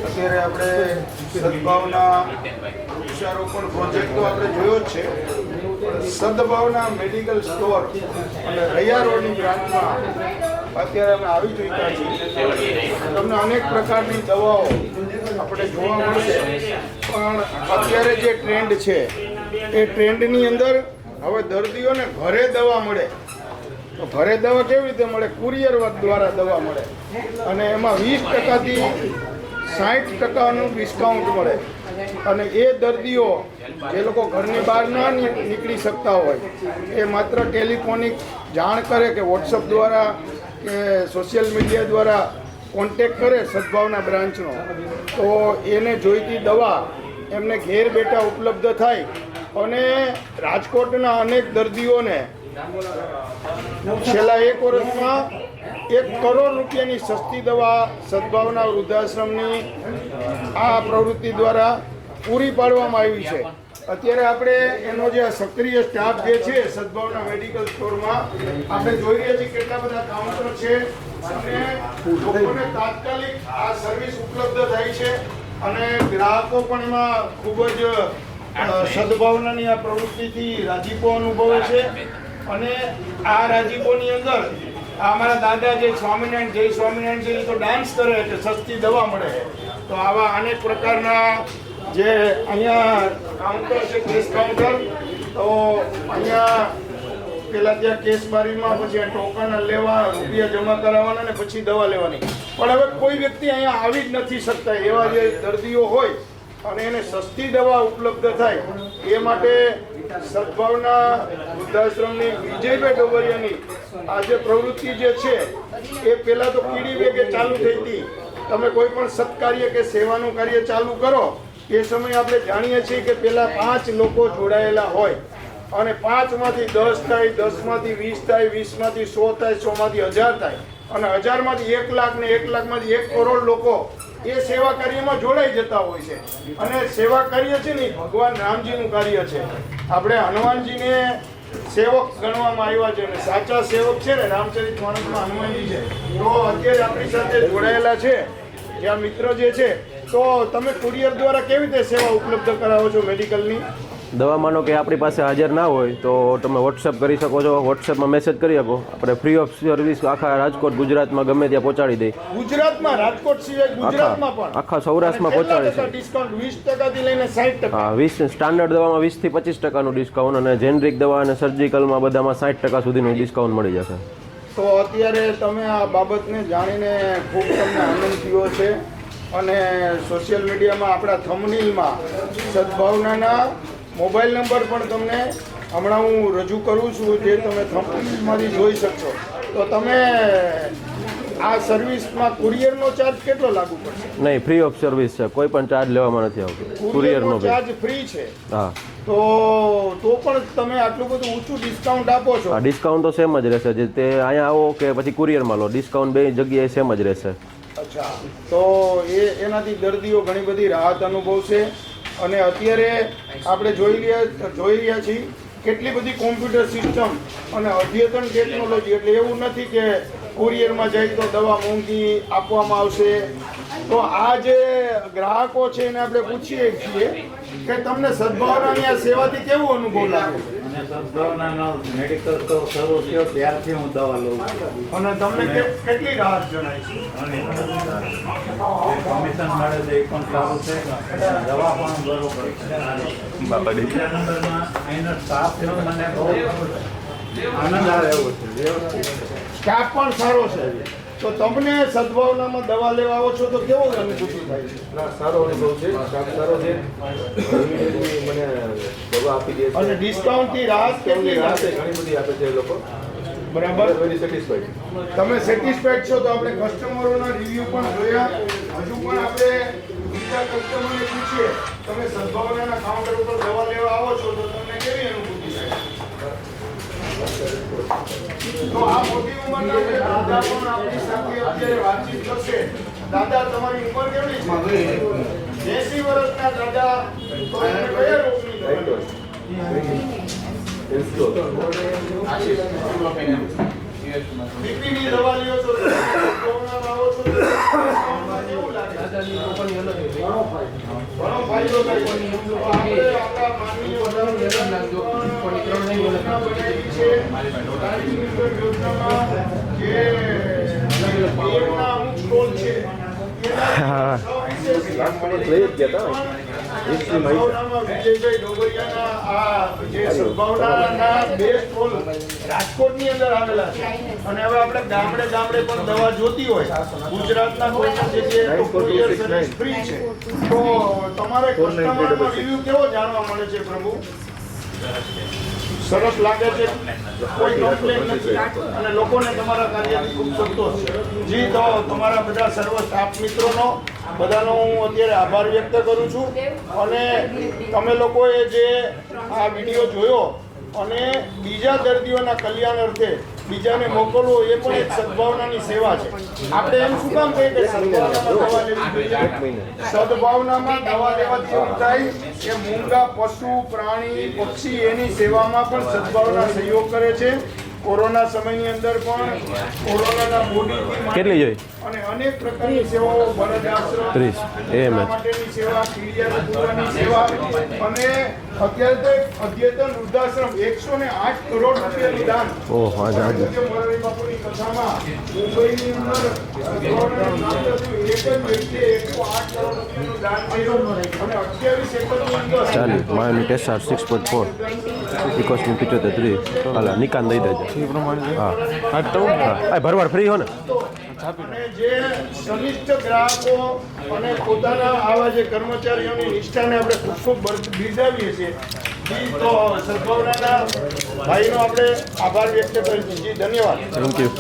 અત્યારે આપણે સદભાવના વૃક્ષારોપણ પ્રોજેક્ટ તો આપણે જોયો જ છે, પણ સદભાવના મેડિકલ સ્ટોર અને રૈયા રોડની બ્રાન્ચમાં અત્યારે અમે આવી ચૂક્યા છીએ. તમને અનેક પ્રકારની દવાઓ આપણે જોવા મળશે, પણ અત્યારે જે ટ્રેન્ડ છે એ ટ્રેન્ડની અંદર હવે દર્દીઓને ઘરે દવા મળે. તો ઘરે દવા કેવી રીતે મળે? કુરિયર દ્વારા દવા મળે, અને એમાં 20%થી 60% ડિસ્કાઉન્ટ મળે. અને એ દર્દીઓ જે લોકો ઘરની બહાર ના નીકળી શકતા હોય એ માત્ર ટેલિફોનિક જાણ કરે કે વોટ્સઅપ દ્વારા કે સોશિયલ મીડિયા દ્વારા કોન્ટેક કરે સદભાવના બ્રાન્ચનો, તો એને જોઈતી દવા એમને ઘેર બેઠા ઉપલબ્ધ થાય. અને રાજકોટના અનેક દર્દીઓને છેલ્લા 1 વર્ષમાં 1 કરોડ રૂપિયાની સસ્તી દવા સદભાવના વૃદ્ધાશ્રમની આ પ્રવૃત્તિ દ્વારા પૂરી પાડવામાં આવી છે. અત્યારે આપણે એનો જે સક્રિય સ્ટાફ જે છે સદભાવના મેડિકલ સ્ટોરમાં આપણે જોઈ રહ્યા છીએ કેટલા બધા કાઉન્ટર છે, અને લોકોને તાત્કાલિક આ સર્વિસ ઉપલબ્ધ થાય છે. અને ગ્રાહકો પણ એમાં ખૂબ જ સદભાવનાની આ પ્રવૃત્તિથી રાજીપો અનુભવે છે. અને આ રાજીપોની અંદર અમારા દાદા જે સ્વામિનારાયણ જય સ્વામિનારાયણ છે એ તો ડાન્સ કરે એટલે સસ્તી દવા મળે. તો આવા અનેક પ્રકારના જે અહીંયા કાઉન્ટર છે, કેસ કાઉન્ટર, તો અહીંયા પેલા ત્યાં કેસ બારીમાં પછી ટોકન લેવા, રૂપિયા જમા કરાવવાના ને પછી દવા લેવાની. પણ હવે કોઈ વ્યક્તિ અહીંયા આવી જ નથી શકતા એવા જે દર્દીઓ હોય અને એને સસ્તી દવા ઉપલબ્ધ થાય એ માટે સદભાવના વૃદ્ધાશ્રમની વિજયભાઈ ડોબરિયાની આ જે પ્રવૃત્તિ જે છે એ પહેલાં તો કીડી વેગે ચાલુ થઈ હતી. તમે કોઈ પણ સત્કાર્ય કે સેવાનું કાર્ય ચાલુ કરો એ સમયે આપણે જાણીએ છીએ કે પહેલાં 5 લોકો જોડાયેલા હોય, અને 5માંથી 10 થાય, 10માંથી 20 થાય, 20માંથી 100 થાય, 100માંથી 1000 થાય, અને 1000માંથી 1 લાખ ને 1 લાખમાંથી 1 કરોડ લોકો એ સેવા કાર્યમાં જોડાઈ જતા હોય છે. અને સેવા કાર્ય છે ને ભગવાન રામજીનું કાર્ય છે. આપણે હનુમાનજીને સેવક ગણવામાં આવ્યા છે, અને સાચા સેવક છે ને રામચરિત માનસમાં હનુમાનજી છે. તો અત્યારે આપણી સાથે જોડાયેલા છે જ્યાં મિત્ર જે છે, તો તમે કુરિયર દ્વારા કેવી રીતે સેવા ઉપલબ્ધ કરાવો છો મેડિકલની? દવા માનો કે આપણી પાસે હાજર ના હોય તો તમે વોટ્સઅપ કરી શકો છો, વોટ્સઅપમાં મેસેજ કરી શકો, આપણે ફ્રી ઓફ સર્વિસ આખા રાજકોટ ગુજરાતમાં ગમે ત્યાં પહોંચાડી દઈએ. ગુજરાતમાં, રાજકોટ સિવાય ગુજરાતમાં પણ આખા સૌરાષ્ટ્રમાં પહોંચાડે છે. ડિસ્કાઉન્ટ 20% થી લઈને 60%. હા, 20 સ્ટાન્ડર્ડ દવામાં 20 થી 25% ડિસ્કાઉન્ટ, અને જેનરિક દવા અને સર્જિકલમાં બધામાં 60% સુધીનું ડિસ્કાઉન્ટ મળી જશે. તો અત્યારે તમે આ બાબતને જાણીને ખૂબ તમને આનંદ થયો છે, અને સોશિયલ મીડિયામાં આપણા થંબનેલમાં સદભાવનાના મોબાઈલ નંબર પણ તમને હમણાં હું રજૂ કરું છું, જે તમે થંબનેલમાંથી જોઈ શકશો. તો તમે આ સર્વિસમાં કુરિયરનો ચાર્જ કેટલો લાગુ પડશે? નહીં, ફ્રી ઓફ સર્વિસ છે, કોઈ પણ ચાર્જ લેવામાં નથી આવતો. કુરિયરનો ચાર્જ ફ્રી છે. હા, તો પણ તમે આટલું બધું ઊંચું ડિસ્કાઉન્ટ આપો છો? હા, ડિસ્કાઉન્ટ તો સેમ જ રહેશે. જે તે અહીંયા આવો કે પછી કુરિયરમાં લો, ડિસ્કાઉન્ટ બે જગ્યાએ સેમ જ રહેશે. અચ્છા, તો એનાથી દર્દીઓ ઘણી બધી રાહત અનુભવશે. અને અત્યારે આપણે જોઈ રહ્યા છીએ કેટલી બધી કોમ્પ્યુટર સિસ્ટમ અને અદ્યતન ટેકનોલોજી. એટલે એવું નથી કે કુરિયરમાં જાય તો દવા મોંઘી આપવામાં આવશે. તો આ જે ગ્રાહકો છે એને આપણે પૂછીએ છીએ કે તમને સદભાવનાની આ સેવાથી કેવો અનુભવ લાગે? અને સદભાવનાનો મેડિકલ સ્ટોર શરૂ થયો ત્યારથી હું દવા લઉં છું. અને તમને કેટલી રાહત જણાય છે? કમિશન મળે છે એ પણ સારું છે, દવા પણ બરોબર છે. બીજા નંબરમાં એનો સ્ટાફ મને બહુ આનંદ આવે એવું છે. સ્ટાફ પણ સારો છે. તો તમને સદભાવનામાં દવા લેવા આવો છો તો કેવો અનુભૂતિ થાય છે? સારો અનુભવ છે, સ્ટાફ સારો છે, મને દવા આપી દે છે, અને ડિસ્કાઉન્ટથી રાહત કેટલી રાહત લાગે? ઘણી બધી આપે છે એ લોકો. બરાબર, વેરી સેટિસ્ફાઈડ. તમે સેટિસ્ફાઈડ છો? તો આપણે કસ્ટમરોના રિવ્યુ પણ જોયા. હજુ પણ આપણે બીજા કસ્ટમરને પૂછીએ, તમે સદભાવનાના કાઉન્ટર ઉપર દવા લેવા આવો છો તો તમને કેવી અનુભૂતિ થાય? તો આ મોટી ઉંમરના જે દાદા પણ આપણી સાથે અત્યારે વાતચીત કરશે. દાદા, તમારી ઉંમર કેવી છે? 80 વર્ષના દાદા. તો એમને કયા રોગની દવા? બીપીની દવા લ્યો છો સદભાવનામાં આવો છો તો સદભાવનામાં કેવું લાગે? ઘણો ફાયદો થાય છે. તો આપણે આપણા માનવીય યોજના બનાવી છે. યોજનામાં જે અમુક સ્ટોલ છે હા. લઈ જ ગયા હતા હિસ્ટ્રીમાં સદભાવનામાં વિજયભાઈ ડોબરિયાના આ જે સદભાવનાના બે સ્ટોલ રાજકોટની અંદર આવેલા છે. અને હવે આપણે ગામડે ગામડે પણ દવા જોતી હોય ગુજરાતના કોઈ પણ જગ્યાએ તો courier service ફ્રી છે. તો તમારે કસ્ટમરમાં રિવ્યુ કેવો જાણવા મળે છે પ્રભુ? સરસ લાગે છે, કોઈ કમ્પ્લેન નથી અને લોકોને તમારા કાર્યથી ખૂબ સંતોષ છે. જી, તો તમારા બધા સર્વ સ્ટાફ મિત્રોનો બધાનો હું અત્યારે આભાર વ્યક્ત કરું છું. અને તમે લોકોએ જે આ વિડીયો જોયો અને બીજા દર્દીઓના કલ્યાણ અર્થે બીજાને મોકલવો એ પણ એક સદભાવનાની સેવા છે. આપણે એમ શું કામ કહીએ કે સદભાવનામાં દવા લેવી જોઈએ? સદભાવનામાં દવા લેવાથી એવું થાય કે મૂંગા પશુ પ્રાણી પક્ષી એની સેવામાં પણ સદભાવના સહયોગ કરે છે. કોરોના સમયની અંદર પણ કોરોનાના બોડીથી કેટલી જોઈ? અને અનેક પ્રકારની સેવાઓ બળદ આશ્રમ 30 એમ જ. માટેની સેવા, પીડિયા પૂરવાની સેવા અને અત્યારે તો એક અદ્યતન વૃદ્ધાશ્રમ 108 કરોડ રૂપિયાનું દાન. ઓહ, હાજર હાજર. પૂજ્ય મોરારી બાપુની કથામાં મુંબઈની અંદર કોરોનાનું નામ હતું. એક જ વ્યક્તિએ 108 કરોડ રૂપિયાનું દાન કર્યું અને 28 એકરની અંદર ચાલી માયાની ટેસ્ટ 6.4 ઇકોસની 75 હાલા નિકાન દઈ દેજો. હા હા, ભરવાડ ફ્રી હો ને? અને જે સનિષ્ઠ ગ્રાહકો અને પોતાના આવા જે કર્મચારીઓની નિષ્ઠાને આપણે ખૂબ ખૂબ બિરદાવીએ છીએ. જી, તો સદભાવનાના ભાઈનો આપણે આભાર વ્યક્ત કરીએ છીએ. જી, ધન્યવાદ. Thank you.